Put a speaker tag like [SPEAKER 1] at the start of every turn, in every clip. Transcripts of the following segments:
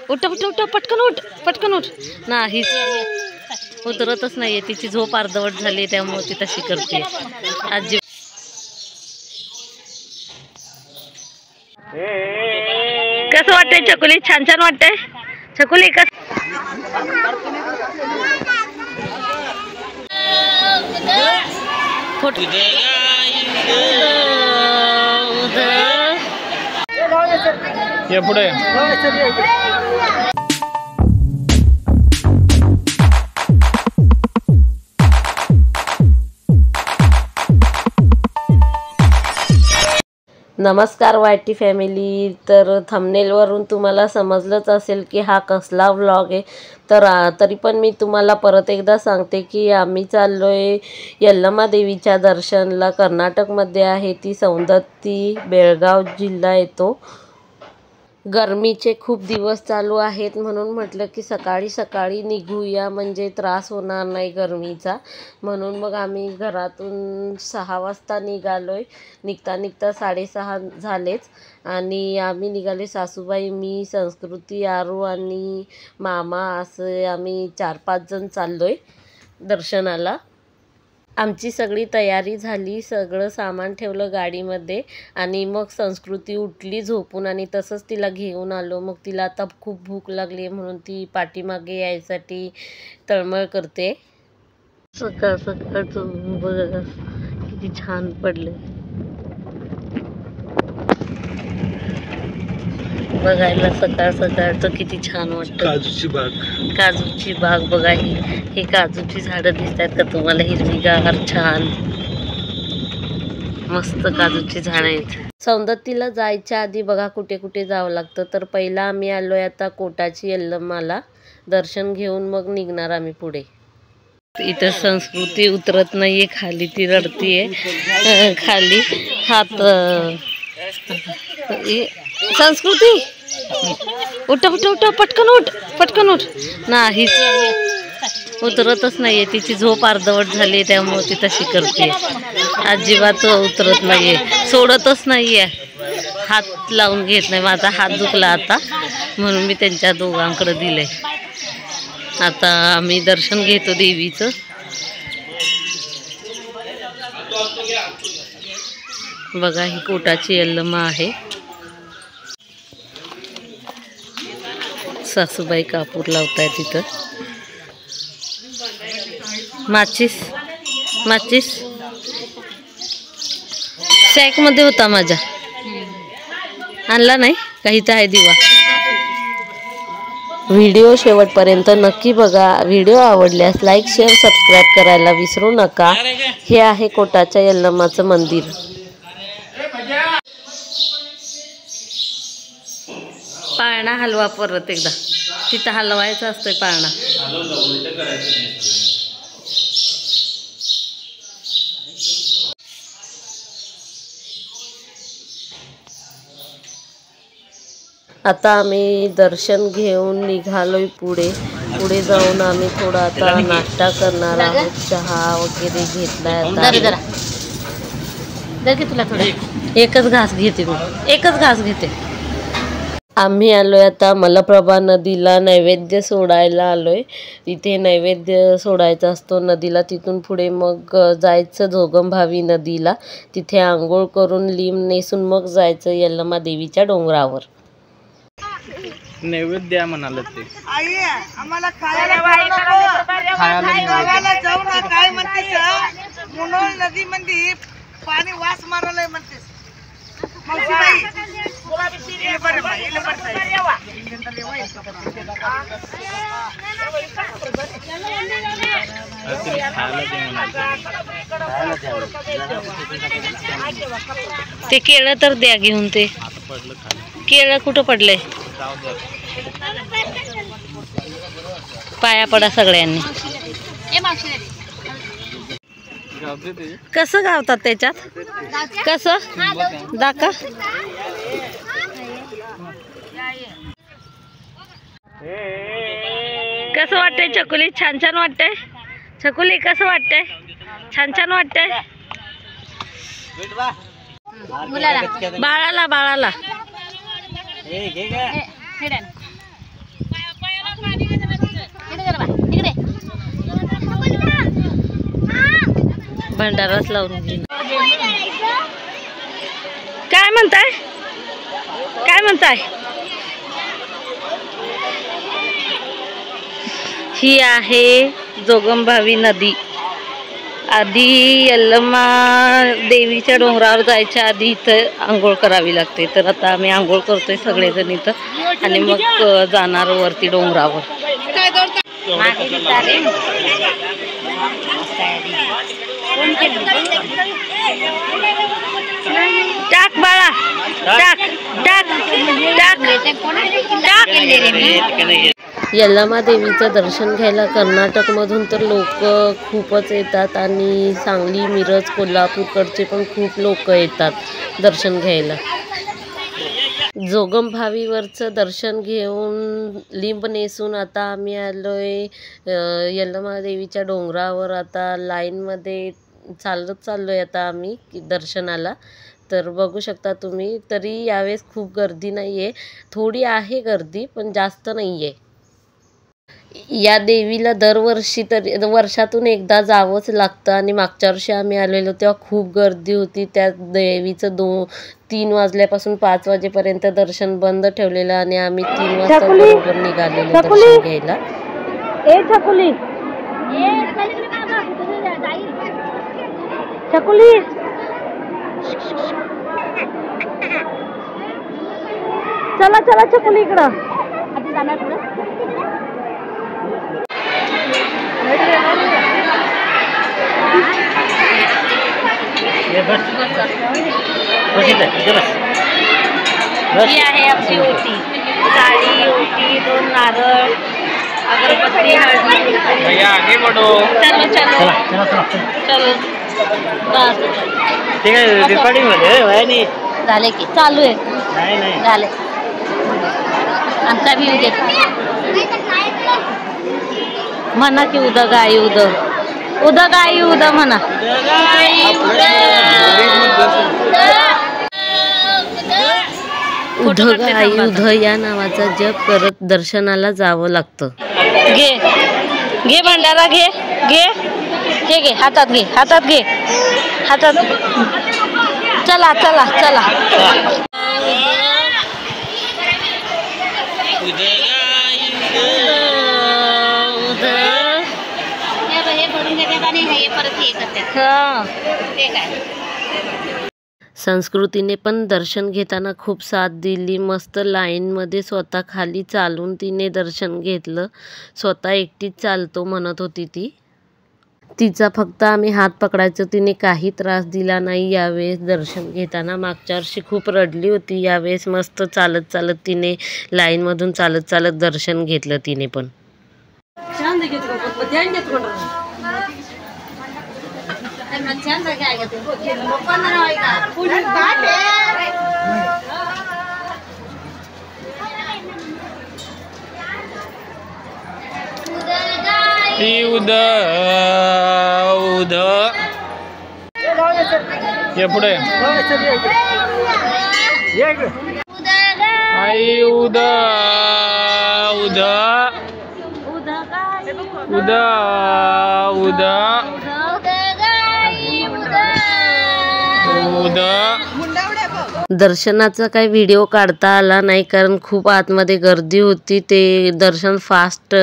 [SPEAKER 1] उठ उठ उठ पटकन उठ नाही उतरतच नाहीये तिची झोप अर्धवट झाली त्यामुळे ती तशी करते आजी कसं वाटतंय चकुली छान छान वाटतंय चकुली
[SPEAKER 2] पुढे
[SPEAKER 1] नमस्कार वायटी फॅमिली। तर थंबनेलवरून तुम्हाला समजलंच असेल की हा कसला व्लॉग आहे। तर तरी पण मी तुम्हाला परत एकदा सांगते की आम्ही चाललोय यल्लमा देवीच्या दर्शनला। कर्नाटकमध्ये आहे ती सौंदत्ती, बेळगाव जिल्हा येतो। गरमीचे खूप दिवस चालू आहेत म्हणून म्हटलं की सकाळी सकाळी निघूया म्हणजे त्रास होणार नाही गरमीचा। म्हणून मग आम्ही घरातून 6 वाजता निघालोय। निघता 6:30 झालेच आणि आम्ही निघाले सासूबाई, मी, संस्कृती, आरू आणि मामा असे आम्ही 4-5 जण चाललोय दर्शनाला। आमची सगळी तयारी झाली, सगळं सामान ठेवलं गाडीमध्ये आणि मग संस्कृती उठली झोपून आणि तसंच तिला घेऊन आलो। मग तिला आता खूप भूक लागली म्हणून ती पाठीमागे यायसाठी तळमळ करते। सकाळ सकाळचं बघा किती छान पडले बघायला। सकाळ सकाळचं किती छान वाटतं। काजूची बाग बघा, ही काजूची झाडं दिसतात का तुम्हाला? हिरवीगार छान मस्त काजूची झाडं आहेत। सौंदत्तीला जायच्या आधी बघा कुठे कुठे जावं लागतं। तर पहिला आम्ही आलोय आता कोटाची यल्लमाला, दर्शन घेऊन मग निघणार आम्ही पुढे। इथं संस्कृती उतरत नाहीये खाली, ती रडतीये खाली हात। संस्कृती उठ उठ उठ पटकन उठ नाही उतरतच नाहीये तिची झोप अर्धवट झाली त्यामुळे ती तशी करते। अजिबात उतरत नाहीये, सोडतच नाहीये, हात लावून घेत नाही। माझा हात दुखला आता म्हणून मी त्यांच्या दोघांकडे दिले। आता आम्ही दर्शन घेतो देवीचं। बघा ही कोटाची यल्लमा आहे। सासूबाई कापूर लावताय तिथं। माचीस सॅक मध्ये होता माझ्या, आणला नाही काहीच आहे दिवा। व्हिडिओ शेवटपर्यंत नक्की बघा। व्हिडिओ आवडल्यास लाईक, शेअर, सबस्क्राईब करायला विसरू नका। हे आहे कोटाच्या यल्लमाचं मंदिर। पाळणा हलवा परत एकदा, तिथं हलवायचं असतंय पाळणा। आता आम्ही दर्शन घेऊन निघालोय पुढे जाऊन आम्ही थोडा आता नाश्ता करणार आहोत। चहा वगैरे घेतलाय आता। तुला थोडं एकच घास घेते आम्ही आलोय आता मलप्रभा नदीला नैवेद्य सोडायला आलोय। इथे नैवेद्य सोडायचा असतो नदीला, तिथून पुढे मग जायचं जोगमभावी नदीला। तिथे आंघोळ करून लिंब नेसून मग जायचं यल्लमा देवीच्या डोंगरावर।
[SPEAKER 2] नैवेद्य म्हणाले ते
[SPEAKER 3] आई आम्हाला खायला जाऊ ना काय म्हणतेस? मुनोळ नदी मध्ये पाणी वास मारलंय म्हणतेस।
[SPEAKER 1] ते केळं तर द्या घेऊन। ते केळं कुठं पडलंय? पाया पडा सगळ्यांनी। कसं गावतात त्याच्यात? कसं दाखा। कसं वाटतंय चकुली? छान छान वाटतंय चकुली? कसं वाटतंय? छान छान वाटतंय। बाळाला बाळाला भंडाराच लावून घेईन. काय म्हणताय काय म्हणताय? ही आहे जोगमभावी नदी. आधी यल्लम्मा देवीच्या डोंगरावर जायच्या आधी इथं आंघोळ करावी लागते. तर आता आम्ही आंघोळ करतोय सगळेजण इथं आणि मग जाणार वरती डोंगरावर. टाक बाळा टाक टाक टाक. यल्लम्मा देवीचं दर्शन घ्यायला कर्नाटकमधून तर लोक खूपच येतात आणि सांगली, मिरज, कोल्हापूरकडचे पण खूप लोक येतात दर्शन घ्यायला. जोगमभावीवरचं दर्शन घेऊन लिंब नेसून आता आम्ही आलोय यल्लम्मा देवीच्या डोंगरावर. आता लाईनमध्ये चाललोय आता आम्ही दर्शनाला. तर बघू शकता तुम्ही. तरी यावेळेस खूप गर्दी नाही आहे, थोडी आहे गर्दी पण जास्त नाही आहे. या देवीला दरवर्षी तरी वर्षातून एकदा जावंच लागतं आणि मागच्या वर्षी आम्ही आलेलो तेव्हा खूप गर्दी होती. त्या देवीचं 3 वाजल्यापासून 5 वाजेपर्यंत दर्शन बंद ठेवलेलं आणि आम्ही 3 वाजता बरोबर निघालेलो दर्शन घ्यायला. छकुली छकुली चला चला छकुली इकडं. ही आहे आपली ओटी. साडी, ओटी, 2 नारळ, अगरबत्ती, हळदी. चलो चलो चलो बस. झाले की चालू आहे झाले. आमचा व्ह्यू घेत म्हणा की उद गाई उद उद गाई उद म्हणा. उध गाई उध या नावाचा जप करत दर्शनाला जावं लागतं. घे घे भंडारा घे घे घे घे हातात घे हातात घे हातात. चला चला चला. संस्कृतीने पण दर्शन घेताना खूप साथ दिली. मस्त लाईनमध्ये स्वतः खाली चालून तिने दर्शन घेतलं. स्वतः एकटीच चालतो म्हणत होती ती. तिचा फक्त आम्ही हात पकडायचो, तिने काही त्रास दिला नाही यावेळेस दर्शन घेताना. मागच्या वर्षी खूप रडली होती, यावेळेस मस्त चालत चालत तिने लाईनमधून चालत चालत दर्शन घेतलं तिने पण.
[SPEAKER 2] उद उद ये पुढे आई उद उद उद उद उद.
[SPEAKER 1] दर्शनाचा काही व्हिडिओ काढता आला नाही कारण खूप आतमध्ये गर्दी होती. ते दर्शन फास्ट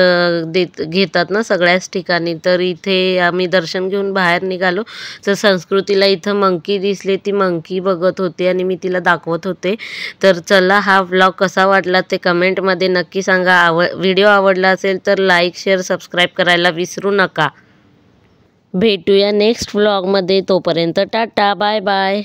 [SPEAKER 1] घेतात ना सगळ्याच ठिकाणी. तर इथे आम्ही दर्शन घेऊन बाहेर निघालो तर संस्कृतीला इथं मंकी दिसले. ती मंकी बघत होती आणि मी तिला दाखवत होते. तर चला, हा व्लॉग कसा वाटला ते कमेंटमध्ये नक्की सांगा. व्हिडिओ आवडला असेल तर लाईक, शेअर, सबस्क्राईब करायला विसरू नका. भेटूया नेक्स्ट व्लॉगमध्ये. तोपर्यंत टाटा बाय बाय.